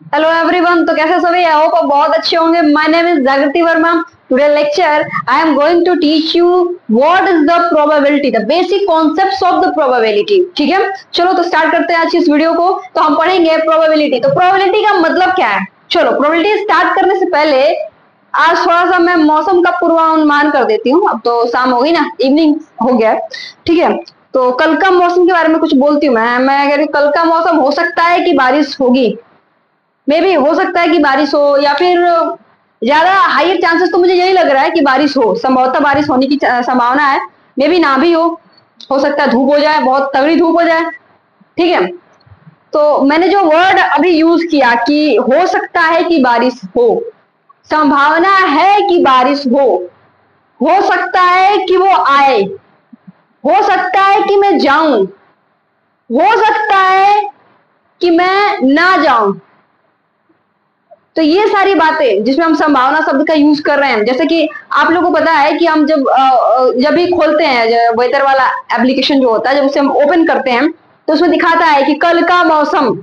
Hello everyone, तो कैसे सभी? आई होप आप बहुत अच्छे होंगे। My name is Jagriti Verma. Today lecture I am going to teach you what is the probability, the basic concepts of the probability. ठीक है, चलो तो स्टार्ट करते हैं आज की इस वीडियो को। तो हम पढ़ेंगे प्रोबेबिलिटी। तो प्रोबेबिलिटी का मतलब क्या है? चलो, प्रोबेबिलिटी स्टार्ट करने से पहले आज थोड़ा सा मैं मौसम का पूर्वानुमान कर देती हूँ। अब तो शाम हो गई ना, इवनिंग हो गया है। ठीक है, तो कल का मौसम के बारे में कुछ बोलती हूँ। मैं अगर कल का मौसम हो सकता है कि बारिश होगी, मे भी हो सकता है कि बारिश हो, या फिर ज्यादा हाइयर चांसेस तो मुझे यही लग रहा है कि बारिश हो, संभवतः बारिश होने की संभावना है। मे भी ना भी हो सकता है धूप हो जाए, बहुत तगड़ी धूप हो जाए। ठीक है, तो मैंने जो वर्ड अभी यूज किया कि हो सकता है कि बारिश हो, संभावना है कि बारिश हो सकता है कि वो आए, हो सकता है कि मैं जाऊं, हो सकता है कि मैं ना जाऊं। तो ये सारी बातें जिसमें हम संभावना शब्द का यूज कर रहे हैं, जैसे कि आप लोगों को पता है कि हम जब भी खोलते हैं वेदर वाला एप्लीकेशन जो होता है, जब उसे हम ओपन करते हैं तो उसमें दिखाता है कि कल का मौसम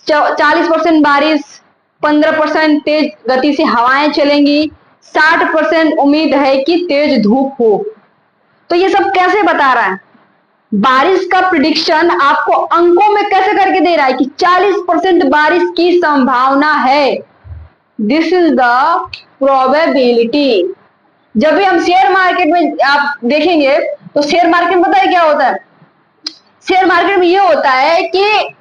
40% बारिश, 15% तेज गति से हवाएं चलेंगी, 60% उम्मीद है कि तेज धूप हो। तो ये सब कैसे बता रहा है? बारिश का प्रिडिक्शन आपको अंकों में कैसे करके दे रहा है कि 40% बारिश की संभावना है। This is the probability. जब भी हम शेयर मार्केट में आप देखेंगे तो शेयर मार्केट में पता है क्या होता है? शेयर मार्केट में ये होता है कि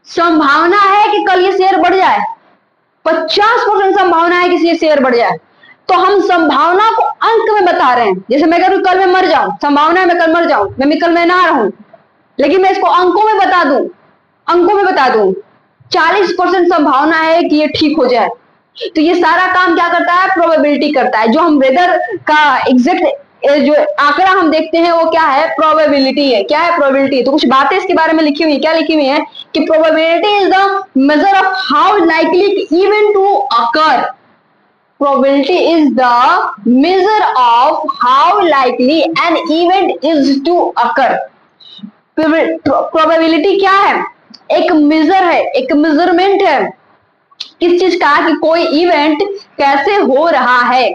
संभावना है कि कल ये शेयर बढ़ जाए, 50% संभावना है कि ये शेयर बढ़ जाए। तो हम संभावना को अंक में बता रहे हैं। जैसे मैं कह कल मैं मर जाऊं, संभावना है मैं कल मर जाऊं, मैं कल मैं ना रहूं, लेकिन मैं इसको अंकों में बता दूं, अंकों में बता दूं 40% संभावना है कि ये ठीक हो जाए। तो ये सारा काम क्या करता है? प्रोबेबिलिटी करता है। जो हम वेदर का एग्जैक्ट जो आंकड़ा हम देखते हैं वो क्या है? प्रोबेबिलिटी है। क्या है? प्रोबेबिलिटी। तो कुछ बातें इसके बारे में लिखी हुई, क्या लिखी हुई है कि probability is the measure of how likely event to occur. Probability is the measure of how likely an event is to occur. Probability क्या है? एक मेजर है, एक मेजरमेंट है किस चीज का? कि कोई इवेंट कैसे हो रहा है,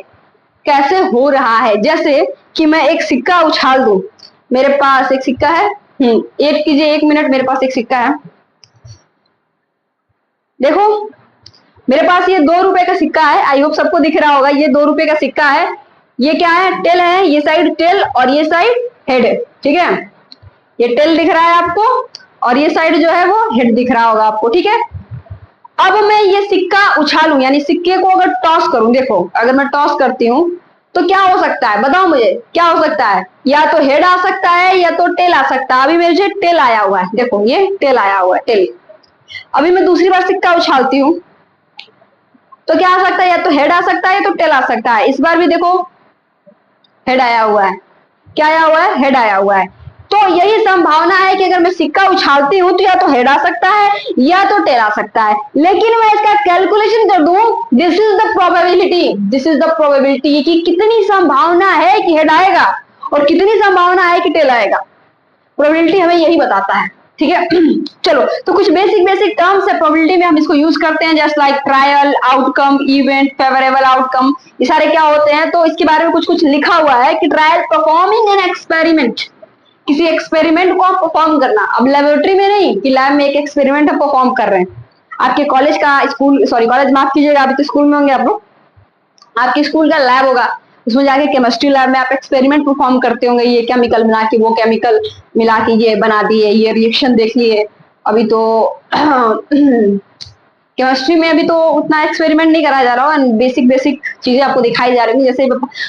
कैसे हो रहा है। जैसे कि मैं एक सिक्का उछाल दूं, मेरे पास एक सिक्का है, वेट कीजिए 1 मिनट, मेरे पास एक सिक्का है, देखो मेरे पास ये 2 रुपए का सिक्का है। आई होप सबको दिख रहा होगा, ये 2 रुपए का सिक्का है। ये क्या है? टेल है, ये साइड टेल और ये साइड हेड है। ठीक है, ये टेल दिख रहा है आपको और ये साइड जो है वो हेड दिख रहा होगा आपको। ठीक है, अब मैं ये सिक्का उछालूं, यानी सिक्के को अगर टॉस करूं, देखो अगर मैं टॉस करती हूं तो क्या हो सकता है? बताओ मुझे क्या हो सकता है? या तो हेड आ सकता है या तो टेल आ सकता है। अभी मेरे टेल आया हुआ है, देखो ये टेल आया हुआ है, टेल। अभी मैं दूसरी बार सिक्का उछालती हूँ तो क्या आ सकता है? या तो हेड आ सकता है या तो टेल आ सकता है। इस बार भी देखो हेड आया हुआ है। क्या आया हुआ है? हेड आया हुआ है। तो यही संभावना है कि अगर मैं सिक्का उछालती हूं तो या तो हेड आ सकता है या तो टेल आ सकता है। लेकिन मैं इसका कैलकुलेशन कर दूं, this is the probability, this is the probability कि कितनी संभावना है कि हेड आएगा और कितनी संभावना है कि टेल आएगा। प्रोबेबिलिटी हमें यही बताता है। ठीक है, चलो तो कुछ बेसिक बेसिक टर्म्स है प्रोबेबिलिटी में, हम इसको यूज करते हैं, just like trial, outcome, event, favourable outcome. ये सारे क्या होते हैं? तो इसके बारे में कुछ कुछ लिखा हुआ है कि ट्रायल परफॉर्मिंग एन एक्सपेरिमेंट, किसी एक्सपेरिमेंट को आप परफॉर्म करना। अब लेबोरेटरी में नहीं कि लैब में एक एक्सपेरिमेंट हम परफॉर्म कर रहे हैं। आपके कॉलेज का, स्कूल सॉरी कॉलेज माफ कीजिएगा, अभी तो स्कूल में होंगे आप लोग, आपके स्कूल का लैब होगा, उसमें जाके केमिस्ट्री लैब में आप एक्सपेरिमेंट परफॉर्म करते होंगे। ये केमिकल मिला के वो केमिकल मिला के ये बना दिए, ये रिएक्शन देख लिए। अभी तो केमिस्ट्री में अभी तो उतना एक्सपेरिमेंट नहीं कराया जा रहा हो, बेसिक बेसिक चीजें आपको दिखाई जा रही है। जैसे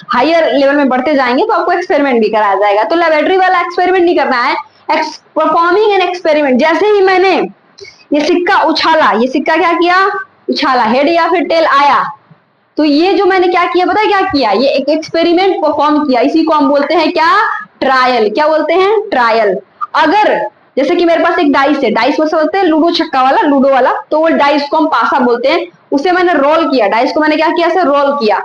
हायर लेवल में बढ़ते जाएंगे तो आपको एक्सपेरिमेंट भी कराया जाएगा। तो लेबोरेटरी वाला एक्सपेरिमेंट नहीं करना है, परफॉर्मिंग एन एक्सपेरिमेंट। जैसे ही मैंने ये सिक्का उछाला, ये सिक्का क्या किया? उछाला, हेड या फिर टेल आया, तो ये जो मैंने क्या किया, पता है क्या किया? ये एक एक्सपेरिमेंट परफॉर्म किया। इसी को हम बोलते हैं क्या? ट्रायल। क्या बोलते हैं? ट्रायल। अगर जैसे कि मेरे पास एक डाइस है, डाइस को बोलते हैं लूडो छक्का वाला, लूडो वाला, तो वो डाइस को हम पासा बोलते हैं। उसे मैंने रोल किया, डाइस को मैंने क्या किया? ऐसे रोल किया,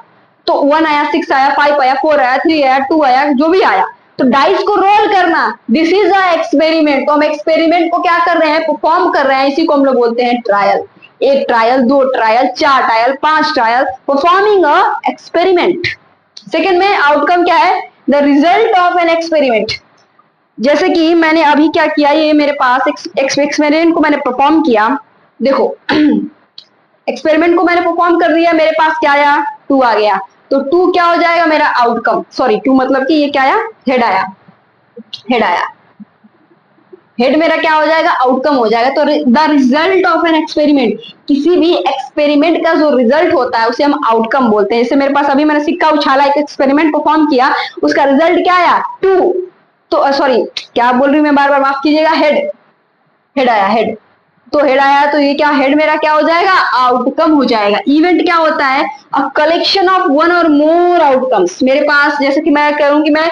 तो 1 आया, 6 आया, 5 आया, 4 आया, 3 आया, 2 आया, जो भी आया, तो डाइस को रोल करना, दिस इज अ एक्सपेरिमेंट। तो हम एक्सपेरिमेंट को क्या कर रहे हैं, परफॉर्म कर रहे हैं, इसी को हम लोग बोलते हैं ट्रायल। एक ट्रायल, दो ट्रायल, चार ट्रायल, पांच trial, performing a experiment. Second में आउटकम क्या है, the result of an experiment. जैसे कि मैंने अभी क्या किया, ये मेरे पास एक्सपेरिमेंट को मैंने परफॉर्म किया, देखो एक्सपेरिमेंट को मैंने परफॉर्म कर दिया, मेरे पास क्या आया, 2 आ गया। तो 2 क्या हो जाएगा मेरा आउटकम, सॉरी 2 मतलब कि ये क्या आया, हेड आया, हेड आया, हेड मेरा क्या हो जाएगा, आउटकम हो जाएगा। तो the result of an experiment, किसी भी एक्सपेरिमेंट का जो रिजल्ट होता है उसे हम आउटकम बोलते हैं। जैसे मेरे पास अभी मैंने सिक्का उछाला, एक एक्सपेरिमेंट परफॉर्म किया, उसका रिजल्ट क्या आया, 2। तो सॉरी क्या बोल रही हूँ मैं, बार बार माफ कीजिएगा, हेड, हेड आया, हेड। तो हेड आया, तो ये क्या, हेड मेरा क्या हो जाएगा, आउटकम हो जाएगा। इवेंट क्या होता है, अ कलेक्शन ऑफ वन और मोर आउटकम्स। मेरे पास जैसे कि मैं करूंगी, मैं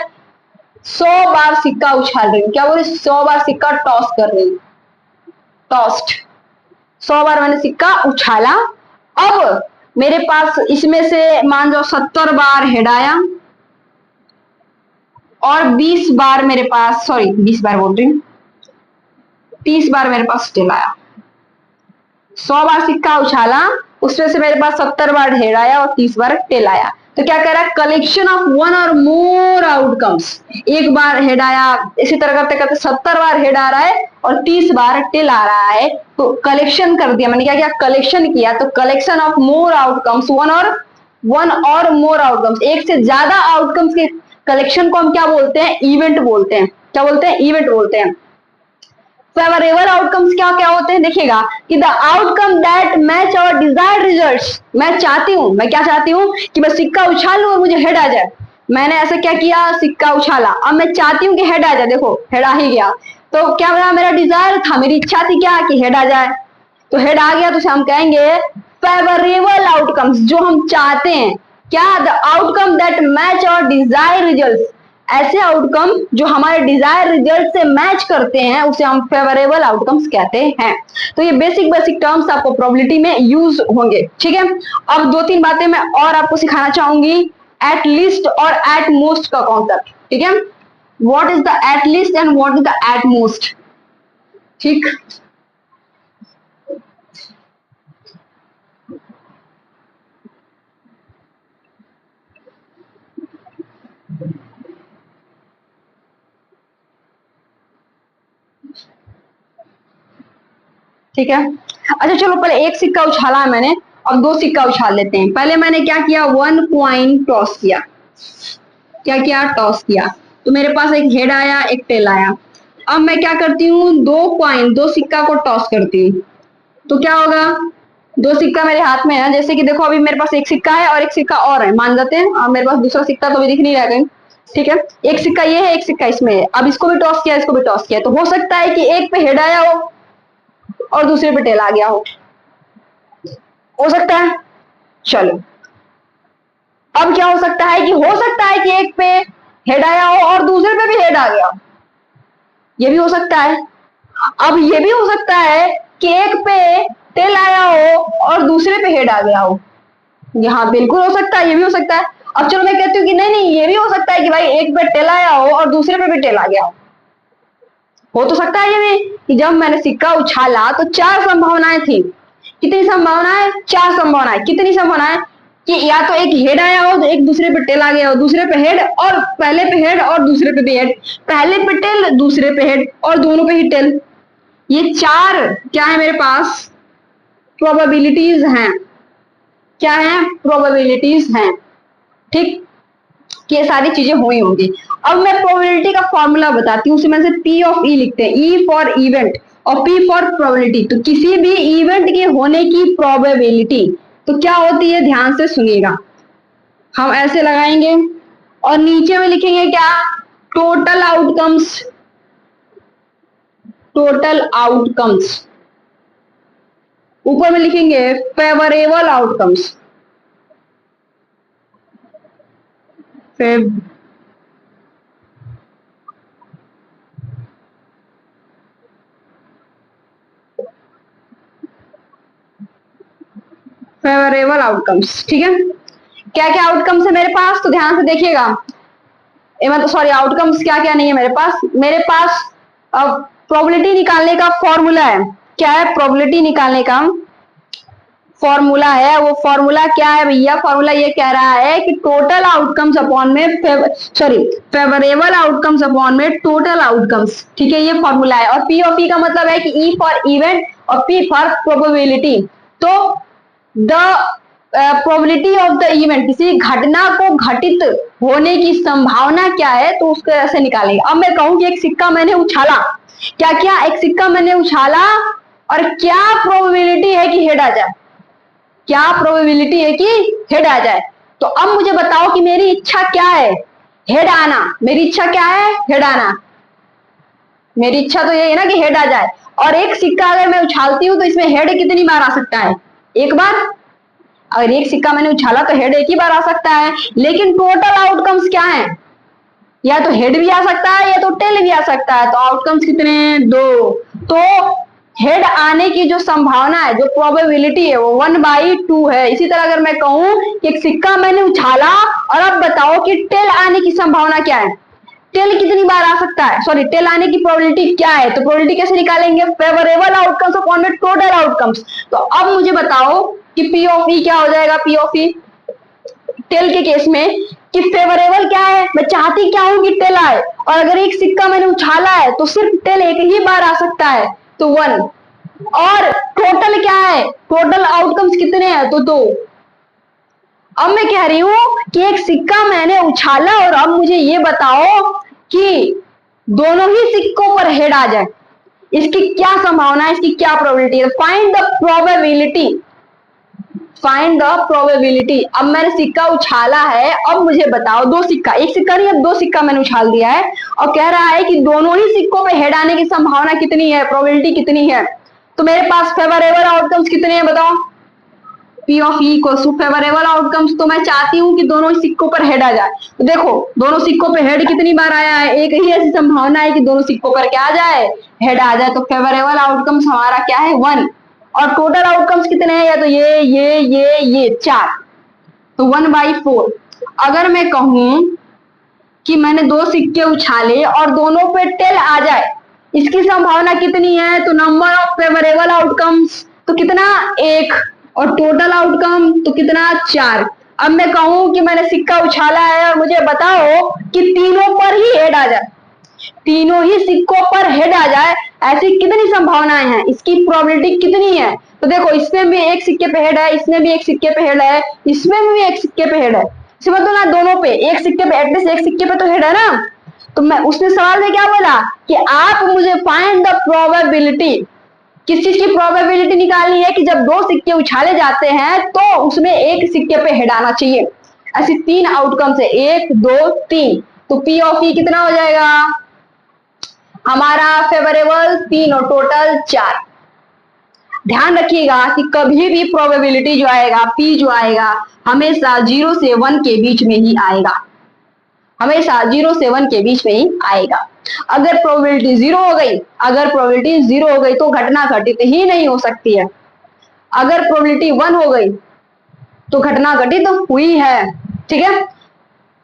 100 बार सिक्का उछाल रही हूँ, क्या बोले, 100 बार सिक्का टॉस कर रही हूँ, टॉस्ट, 100 बार मैंने सिक्का उछाला। अब मेरे पास इसमें से मान लो 70 बार हेड आया और 20 बार मेरे पास, सॉरी 20 बार बोल रही हूँ, 30 बार मेरे पास टेल आया। 100 बार सिक्का उछाला, उसमें से मेरे पास 70 बार हेड आया और 30 बार टेल आया। तो क्या कह रहा है, कलेक्शन ऑफ वन और मोर आउटकम्स। एक बार हेड आया, इसी तरह करते करते 70 बार हेड आ रहा है और 30 बार टेल आ रहा है। तो कलेक्शन कर दिया मैंने, क्या किया, कलेक्शन किया। तो collection of more outcomes, one और मोर आउटकम्स, एक से ज्यादा आउटकम्स के कलेक्शन को हम क्या बोलते हैं, इवेंट बोलते हैं। क्या बोलते हैं, इवेंट बोलते हैं। फेवरेबल आउटकम्स क्या क्या होते हैं, देखिएगा कि the outcome that match our desired results. मैं चाहती हूं, मैं क्या चाहती हूं कि मैं सिक्का उछाल लूं और मुझे हेड आ जाए। मैंने ऐसा क्या किया, सिक्का उछाला, अब मैं चाहती हूँ कि हेड आ जाए, देखो हेड आ ही गया। तो क्या मेरा डिजायर था, मेरी इच्छा थी क्या, कि हेड आ जाए। तो हेड आ गया, तो उसे हम कहेंगे फेवरेबल आउटकम्स, जो हम चाहते हैं। क्या, the outcome that match our desire result. ऐसे आउटकम जो हमारे डिजायर रिजल्ट से मैच करते हैं उसे हम फेवरेबल आउटकम्स कहते हैं। तो ये बेसिक बेसिक टर्म्स आपको प्रोबेबिलिटी में यूज होंगे, ठीक है। अब 2-3 बातें मैं और आपको सिखाना चाहूंगी, एट लीस्ट और एट मोस्ट का कॉन्सेप्ट, ठीक है। What is the at least and what is the at most, ठीक। ठीक है, अच्छा चलो पहले एक सिक्का उछाला है मैंने, अब 2 सिक्का उछाल लेते हैं। पहले मैंने क्या किया, 1 कॉइन टॉस किया, क्या किया, टॉस किया। तो मेरे पास एक हेड आया, एक टेल आया। अब मैं क्या करती हूँ, 2 कॉइन, 2 सिक्का को टॉस करती हूँ। तो क्या होगा, 2 सिक्का मेरे हाथ में है, जैसे कि देखो अभी मेरे पास एक सिक्का है और एक सिक्का और है, मान जाते हैं। अब मेरे पास दूसरा सिक्का तो अभी दिख नहीं रहा कहीं, ठीक है। एक सिक्का ये है, एक सिक्का इसमें है। अब इसको भी टॉस किया, इसको भी टॉस किया, तो हो सकता है कि एक पे हेड आया हो और दूसरे पे टेल आ गया हो सकता है। चलो, अब क्या हो सकता है, कि हो सकता है कि एक पे हेड आया हो और दूसरे पे भी हेड आ गया, ये भी हो सकता है। अब ये भी हो सकता है कि एक पे टेल आया हो और दूसरे पे हेड आ गया हो, यहाँ बिल्कुल हो सकता है, ये भी हो सकता है। अब चलो मैं कहती हूँ कि नहीं नहीं, ये भी हो सकता है कि भाई एक पे टेल आया हो और दूसरे पे भी टेल आ गया हो तो सकता है ये भी, कि जब मैंने सिक्का उछाला तो 4 संभावनाएं थी। कितनी संभावनाएं, 4 संभावनाएं। कितनी संभावनाएं, कि या तो एक हेड आया हो, तो एक दूसरे पे टेल आ गया हो, दूसरे पे हेड और पहले पे हेड और दूसरे पे भी हेड, पहले पे टेल दूसरे पे हेड और दोनों पे ही टेल। ये 4 क्या है मेरे पास, प्रोबेबिलिटीज हैं। क्या है, प्रोबेबिलिटीज हैं, ठीक, कि ये सारी चीजें हुई होंगी। अब मैं प्रोबेबिलिटी का फॉर्मूला बताती हूँ, उसमें से पी ऑफ ई लिखते हैं, ई फॉर इवेंट और पी फॉर प्रोबेबिलिटी। तो किसी भी इवेंट के होने की प्रोबेबिलिटी तो क्या होती है, ध्यान से सुनिएगा। हम ऐसे लगाएंगे और नीचे में लिखेंगे क्या, टोटल आउटकम्स, टोटल आउटकम्स। ऊपर में लिखेंगे फेवरेबल आउटकम्स, फेवरेबल आउटकम्स, ठीक है। क्या क्या आउटकम्स है मेरे पास, तो ध्यान से देखिएगा। मतलब सॉरी आउटकम्स क्या क्या नहीं है मेरे पास प्रोबेबिलिटी निकालने का फॉर्मूला है। क्या है प्रोबेबिलिटी निकालने का फॉर्मूला है? वो फॉर्मूला क्या है भैया? फॉर्मूला ये कह रहा है कि टोटल आउटकम्स अपॉन में फेवरेबल आउटकम्स अपॉन में टोटल आउटकम्स। ठीक है, ये फॉर्मूला है। और पी ऑफ ई का मतलब है कि ई फॉर इवेंट और पी फॉर प्रोबेबिलिटी। तो the probability of the event, किसी घटना को घटित होने की संभावना क्या है, तो उसको ऐसे निकालेंगे। अब मैं कहूं कि एक सिक्का मैंने उछाला, क्या क्या एक सिक्का मैंने उछाला और क्या प्रोबेबिलिटी है कि हेड आ जाए, क्या प्रोबेबिलिटी है कि हेड आ जाए। तो अब मुझे बताओ कि मेरी इच्छा क्या है? हेड आना। मेरी इच्छा क्या है? हेड आना। मेरी इच्छा तो यही है ना कि हेड आ जाए। और एक सिक्का अगर मैं उछालती हूं तो इसमें हेड कितनी बार आ सकता है? एक बार। अगर एक सिक्का मैंने उछाला तो हेड एक ही बार आ सकता है। लेकिन टोटल आउटकम्स क्या है? या तो हेड भी आ सकता है या तो टेल भी आ सकता है। तो आउटकम्स कितने हैं? 2। तो हेड आने की जो संभावना है, जो प्रोबेबिलिटी है, वो 1/2 है। इसी तरह अगर मैं कहूं कि एक सिक्का मैंने उछाला और अब बताओ कि टेल आने की संभावना क्या है, टेल कितनी बार आ सकता है, सॉरी टेल आने की प्रोबेबिलिटी क्या है, तो प्रोबेबिलिटी कैसे निकालेंगे? फेवरेबल आउटकम्स अपॉन में टोटल आउटकम्स। तो अब मुझे बताओ कि पी ऑफ ई क्या हो जाएगा? पी ऑफ ई टेल के केस में कि फेवरेबल क्या है, मैं चाहती क्या हूं कि टेल आए, और अगर एक सिक्का मैंने उछाला है तो सिर्फ टेल एक ही बार आ सकता है, तो 1। और टोटल क्या है? टोटल आउटकम्स कितने हैं? तो 2। अब मैं कह रही हूं कि एक सिक्का मैंने उछाला और अब मुझे ये बताओ कि दोनों ही सिक्कों पर हेड आ जाए, इसकी क्या संभावना है, इसकी क्या प्रोबेबिलिटी है? Find the probability, find the probability. अब मैंने सिक्का उछाला है, अब मुझे बताओ, दो सिक्का, एक सिक्का नहीं, अब दो सिक्का मैंने उछाल दिया है और कह रहा है कि दोनों ही सिक्कों पे हेड आने की संभावना कितनी है, प्रोबेबिलिटी कितनी है। तो मेरे पास फेवरेबल आउटकम्स कितने हैं बताओ? पी ऑफ ई को फेवरेबल आउटकम्स, तो मैं चाहती हूं कि दोनों सिक्कों पर हेड आ जाए। तो देखो दोनों सिक्कों पर हेड कितनी बार आया है? एक ही ऐसी संभावना है कि दोनों सिक्कों पर क्या आ जाए? हेड आ जाए। तो फेवरेबल आउटकम्स हमारा क्या है? 1। और टोटल आउटकम्स कितने हैं? या तो ये 4, तो 1/4। अगर मैं कहूं कि मैंने दो सिक्के उछाले और दोनों पे टेल आ जाए, इसकी संभावना कितनी है? तो नंबर ऑफ फेवरेबल आउटकम्स तो कितना? 1। और टोटल आउटकम तो कितना? 4। अब मैं कहूं कि मैंने सिक्का उछाला है और मुझे बताओ कि तीनों पर ही हेड आ जाए, तीनों ही सिक्कों पर हेड आ जाए, ऐसी कितनी संभावनाएं हैं, इसकी प्रोबेबिलिटी कितनी है? तो देखो इसमें भी एक सिक्के पे हेड है, इसमें भी एक सिक्के पे हेड है, इसमें भी एक सिक्के पे हेड है, समझ लो ना, दोनों पे एक सिक्के पे, एटलीस्ट एक सिक्के पे तो हेड है ना। तो मैं उसने सवाल में क्या बोला कि आप मुझे फाइंड द प्रोबेबिलिटी, किस चीज की प्रोबेबिलिटी निकालनी है कि जब दो सिक्के उछाले जाते हैं तो उसमें एक सिक्के पे हेड आना चाहिए। ऐसी 3 आउटकम्स है, 1 2 3। तो पी ऑफ ई कितना हो जाएगा हमारा? फेवरेबल 3 और टोटल 4। ध्यान रखिएगा कि कभी भी प्रोबेबिलिटी जो आएगा, पी जो आएगा, हमेशा 0 से 1 के बीच में ही आएगा, हमेशा 0 से 1 के बीच में ही आएगा। अगर प्रोबेबिलिटी 0 हो गई, अगर प्रोबेबिलिटी 0 हो गई तो घटना घटित ही नहीं हो सकती है। अगर प्रोबेबिलिटी 1 हो गई तो घटना घटित हुई है। ठीक है,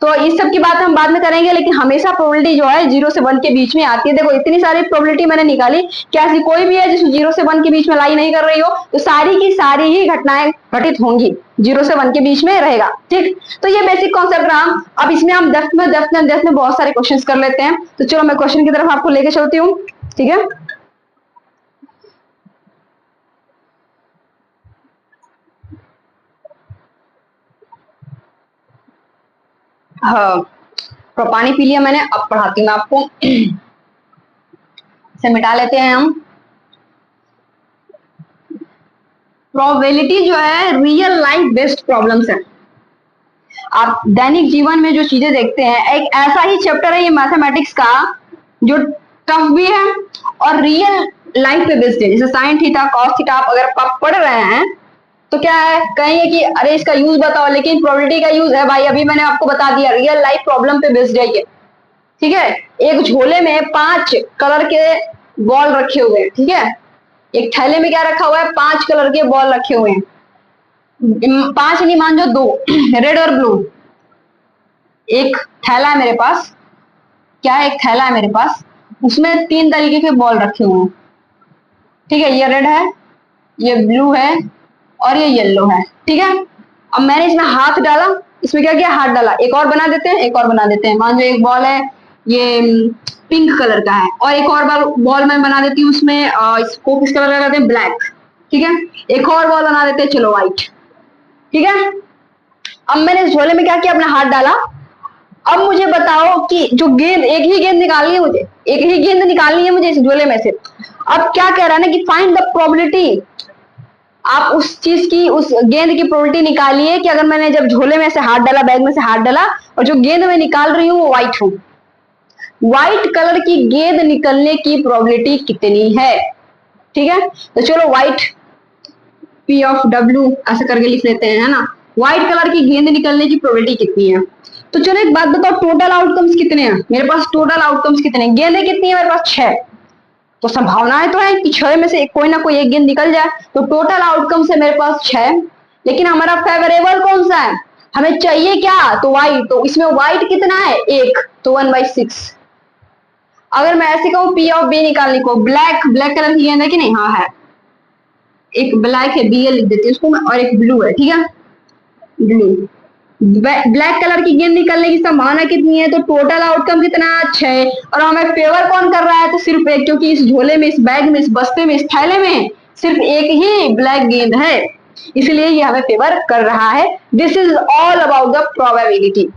तो इस सब की बात हम बाद में करेंगे, लेकिन हमेशा प्रोबेबिलिटी जो है 0 से 1 के बीच में आती है। देखो इतनी सारी प्रोबेबिलिटी मैंने निकाली, क्या ऐसी कोई भी है जिस 0 से 1 के बीच में लाई नहीं कर रही हो? तो सारी की सारी ही घटनाएं घटित होंगी, 0 से 1 के बीच में रहेगा। ठीक, तो ये बेसिक कॉन्सेप्ट रहा। अब इसमें हम डेप्थ में बहुत सारे क्वेश्चन कर लेते हैं। तो चलो मैं क्वेश्चन की तरफ आपको लेके चलती हूँ। ठीक है, हाँ तो पानी पी लिया मैंने, अब पढ़ाती हूँ मैं आपको। इसे मिटा लेते हैं हम। प्रोबेबिलिटी जो है रियल लाइफ बेस्ड प्रॉब्लम्स है। आप दैनिक जीवन में जो चीजें देखते हैं, एक ऐसा ही चैप्टर है ये मैथमेटिक्स का जो टफ भी है और रियल लाइफ पे बेस्ड है। जैसे साइन थीटा कॉस थीटा आप अगर आप पढ़ रहे हैं तो क्या है, कहेंगे कि अरे इसका यूज बताओ, लेकिन प्रोबेबिलिटी का यूज है भाई, अभी मैंने आपको बता दिया, रियल लाइफ प्रॉब्लम पे बेस्ड है ये। ठीक है, एक झोले में 5 कलर के बॉल रखे हुए हैं। ठीक है, एक थैले में क्या रखा हुआ है? 5 कलर के बॉल रखे हुए हैं, 5 नहीं मान जो 2, रेड और ब्लू। एक थैला है मेरे पास, क्या है, एक थैला है मेरे पास, उसमें 3 तरीके के बॉल रखे हुए हैं, ठीक है, ये रेड है, ये ब्लू है और ये येलो है, ठीक है। अब मैंने इसमें हाथ डाला, इसमें क्या किया, हाथ डाला, एक और बना देते हैं, एक और बना देते हैं, मान लो एक बॉल है ये पिंक कलर का है, और एक और बॉल मैं बना देती हूँ उसमें इसको किस कलर का करते हैं, ब्लैक, ठीक है। एक और बॉल बना देते हैं, चलो व्हाइट, ठीक है। अब मैंने इस झोले में क्या किया, अपना हाथ डाला। अब मुझे बताओ कि जो गेंद, एक ही गेंद निकालनी है मुझे, एक ही गेंद निकालनी है मुझे इस झोले में से। अब क्या कह रहा है ना कि फाइंड द प्रोबेबिलिटी, आप उस चीज की, उस गेंद की प्रोबेबिलिटी निकालिए कि अगर मैंने जब झोले में से हाथ डाला, बैग में से हाथ डाला, और जो गेंद मैं निकाल रही हूँ वो व्हाइट हूँ, व्हाइट कलर की गेंद निकलने की प्रोबेबिलिटी कितनी है, ठीक है। तो चलो व्हाइट पी ऑफ डब्ल्यू ऐसे करके लिख लेते हैं, है ना, व्हाइट कलर की गेंद निकलने की प्रोबेबिलिटी कितनी है। तो चलो एक बात बताओ, टोटल आउटकम्स कितने हैं मेरे पास, टोटल आउटकम्स कितने हैं, गेंदें कितनी है मेरे पास, 6, तो संभावनाएं तो है कि 6 में से कोई ना कोई एक गेंद निकल जाए, तो टोटल आउटकम से मेरे पास 6, लेकिन हमारा फेवरेबल कौन सा है, हमें चाहिए क्या, तो व्हाइट, तो इसमें व्हाइट कितना है, 1, तो 1/6। अगर मैं ऐसे कहूँ पी ऑफ बी निकालने को, ब्लैक, ब्लैक कलर की गेंद है कि नहीं, हाँ है, एक ब्लैक है, बी लिख देती हूँ उसको मैं, और एक ब्लू है, ठीक है, ब्लू, ब्लैक कलर की गेंद निकलने की संभावना कितनी है, तो टोटल आउटकम कितना, 6, और हमें फेवर कौन कर रहा है, तो सिर्फ एक, क्योंकि इस झोले में, इस बैग में, इस बस्ते में, इस थैले में सिर्फ एक ही ब्लैक गेंद है, इसलिए ये हमें फेवर कर रहा है। This is all about the probability,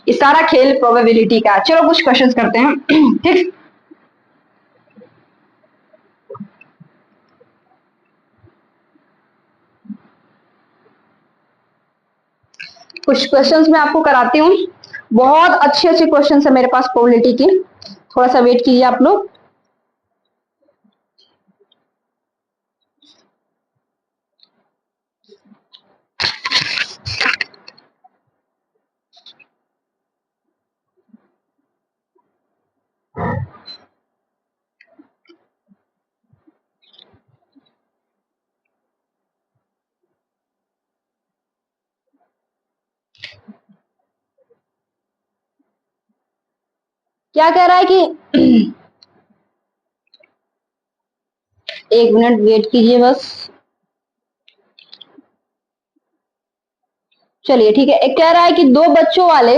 इस सारा खेल प्रोबेबिलिटी का। चलो कुछ क्वेश्चंस करते हैं ठीक, कुछ क्वेश्चंस मैं आपको कराती हूँ, बहुत अच्छे अच्छे क्वेश्चंस है मेरे पास प्रोबेबिलिटी की, थोड़ा सा वेट कीजिए आप लोग। क्या कह रहा है कि एक मिनट वेट कीजिए बस, चलिए ठीक है। एक कह रहा है कि दो बच्चों वाले,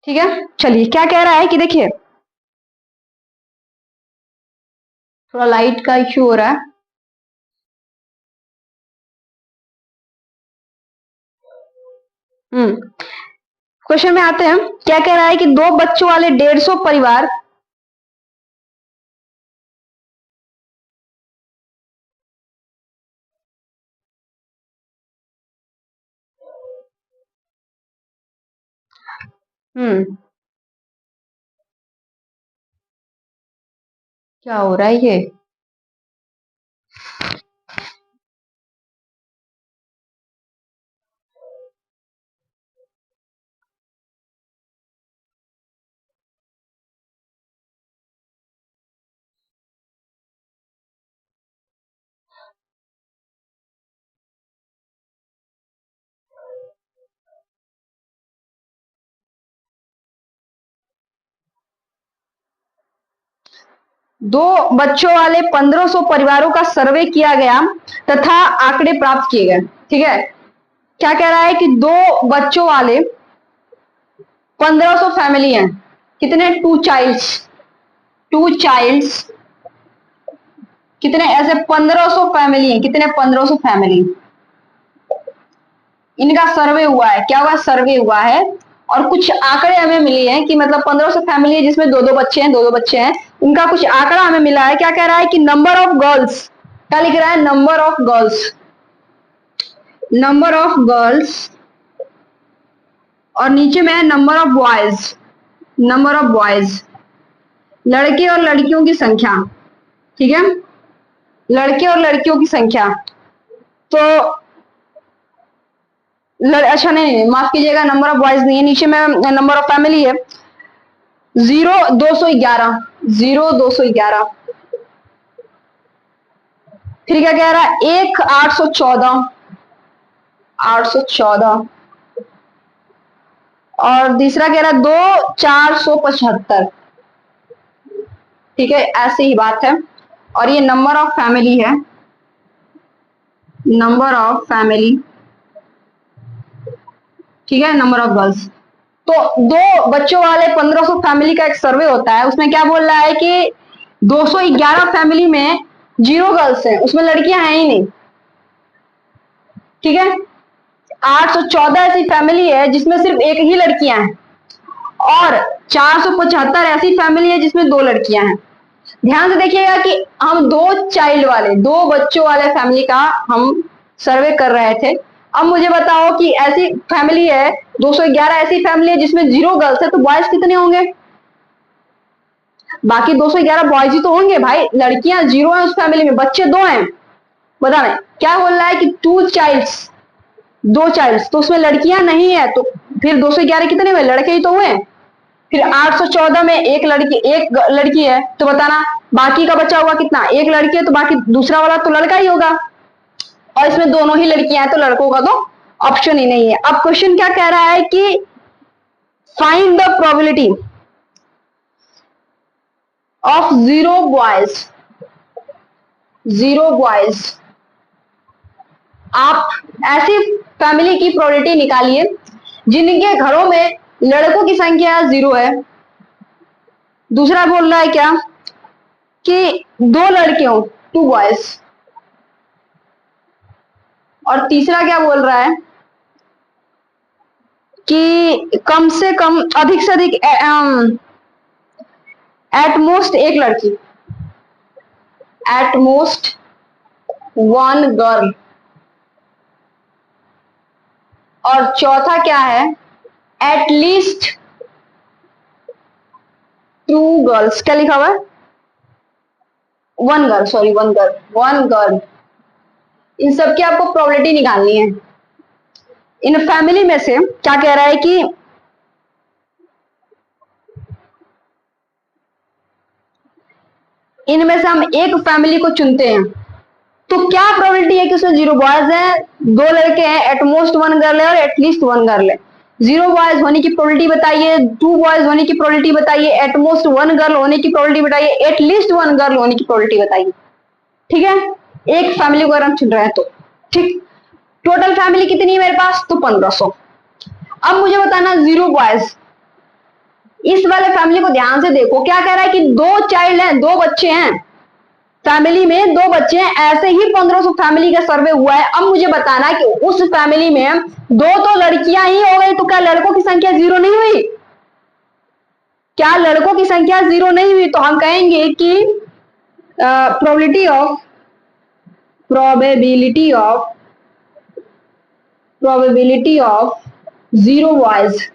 ठीक है, चलिए क्या कह रहा है कि देखिए, थोड़ा लाइट का इश्यू हो रहा है, क्वेश्चन में आते हैं। क्या कह रहा है कि दो बच्चों वाले 150 परिवार, क्या हो रहा है ये, दो बच्चों वाले 1500 परिवारों का सर्वे किया गया तथा आंकड़े प्राप्त किए गए, ठीक है। क्या कह रहा है कि दो बच्चों वाले 1500 फैमिली हैं, कितने, 2 चाइल्ड्स, 2 चाइल्ड्स, कितने ऐसे 1500 फैमिली हैं, कितने, 1500 फैमिली, इनका सर्वे हुआ है, क्या हुआ, सर्वे हुआ है, और कुछ आंकड़े हमें मिले हैं कि मतलब 1500 फैमिली है जिसमें दो दो बच्चे हैं, दो दो बच्चे हैं, उनका कुछ आंकड़ा हमें मिला है। क्या कह रहा है कि नंबर ऑफ गर्ल्स, क्या लिख रहा है, number of girls, number of girls, और नीचे में है number of boys, number of boys, लड़के और लड़कियों की संख्या, ठीक है, लड़के और लड़कियों की संख्या, तो अच्छा नहीं, माफ कीजिएगा, नंबर ऑफ बॉयज नहीं है, नीचे में नंबर ऑफ फैमिली है, 0 211, 0 211, फिर क्या कह रहा है, एक 814, 814, और तीसरा कह रहा है दो 475। ठीक है, ऐसी ही बात है। और ये नंबर ऑफ फैमिली है, नंबर ऑफ फैमिली, ठीक है, नंबर ऑफ गर्ल्स। तो दो बच्चों वाले 1500 फैमिली का एक सर्वे होता है, उसमें क्या बोल रहा है कि 211 फैमिली में 0 गर्ल्स हैं, उसमें लड़कियां हैं ही नहीं। ठीक है, 814 ऐसी फैमिली है जिसमें सिर्फ एक ही लड़कियां हैं, और 475 ऐसी फैमिली है जिसमें 2 लड़कियां हैं। ध्यान से देखिएगा कि हम 2 चाइल्ड वाले, 2 बच्चों वाले फैमिली का हम सर्वे कर रहे थे। अब मुझे बताओ कि ऐसी फैमिली है 211 ऐसी फैमिली है जिसमें 0 गर्ल्स है, तो बॉयज कितने होंगे? बाकी 211 बॉयज ही तो होंगे भाई, लड़कियां 0 है उस फैमिली में, बच्चे 2 हैं। बता रहे क्या बोल रहा है कि 2 चाइल्ड्स, 2 चाइल्ड्स, तो उसमें लड़कियां नहीं है, तो फिर 211 कितने हुए? लड़के ही तो हुए। फिर 814 में एक लड़की है, तो बताना बाकी का बचा हुआ कितना? एक लड़की है, तो बाकी दूसरा वाला तो लड़का ही होगा, और इसमें दोनों ही लड़कियां हैं, तो लड़कों का तो ऑप्शन ही नहीं है। अब क्वेश्चन क्या कह रहा है कि find the probability of 0 boys, 0 boys. आप ऐसी फैमिली की प्रोबेबिलिटी निकालिए जिनके घरों में लड़कों की संख्या 0 है। दूसरा बोल रहा है क्या कि 2 लड़के हो, 2 बॉयज। और तीसरा क्या बोल रहा है कि कम से कम, अधिक से अधिक, एटमोस्ट एक लड़की, एटमोस्ट 1 गर्ल। और चौथा क्या है, एटलीस्ट 2 गर्ल्स। क्या लिखा हुआ है? 1 गर्ल, सॉरी 1 गर्ल, 1 गर्ल। इन सब की आपको प्रोबेबिलिटी निकालनी है। इन फैमिली में से क्या कह रहा है कि इनमें से हम एक फैमिली को चुनते हैं, तो क्या प्रोबेबिलिटी है कि उसमें 0 बॉयज हैं, 2 लड़के हैं, एटमोस्ट 1 गर्ल है, और एटलीस्ट 1 गर्ल है। 0 बॉयज होने की प्रोबेबिलिटी बताइए, 2 बॉयज होने की प्रोबेबिलिटी बताइए, एटमोस्ट 1 गर्ल होने की प्रोबेबिलिटी बताइए, एटलीस्ट 1 गर्ल होने की प्रोबेबिलिटी बताइए। ठीक है, एक फैमिली को अगर हम चुन रहे हैं तो। ठीक, टोटल फैमिली कितनी है मेरे पास? तो 1500। अब मुझे बताना 0 बॉयज। इस वाले फैमिली को ध्यान से देखो, क्या कह रहा है कि 2 चाइल्ड हैं, 2 बच्चे हैं, फैमिली में 2 बच्चे हैं, ऐसे ही 1500 फैमिली का सर्वे हुआ है। अब मुझे बताना कि उस फैमिली में 2 तो लड़कियां ही हो गई, तो क्या लड़कों की संख्या 0 नहीं हुई? क्या लड़कों की संख्या 0 नहीं हुई? तो हम कहेंगे कि probability of probability of 0 boys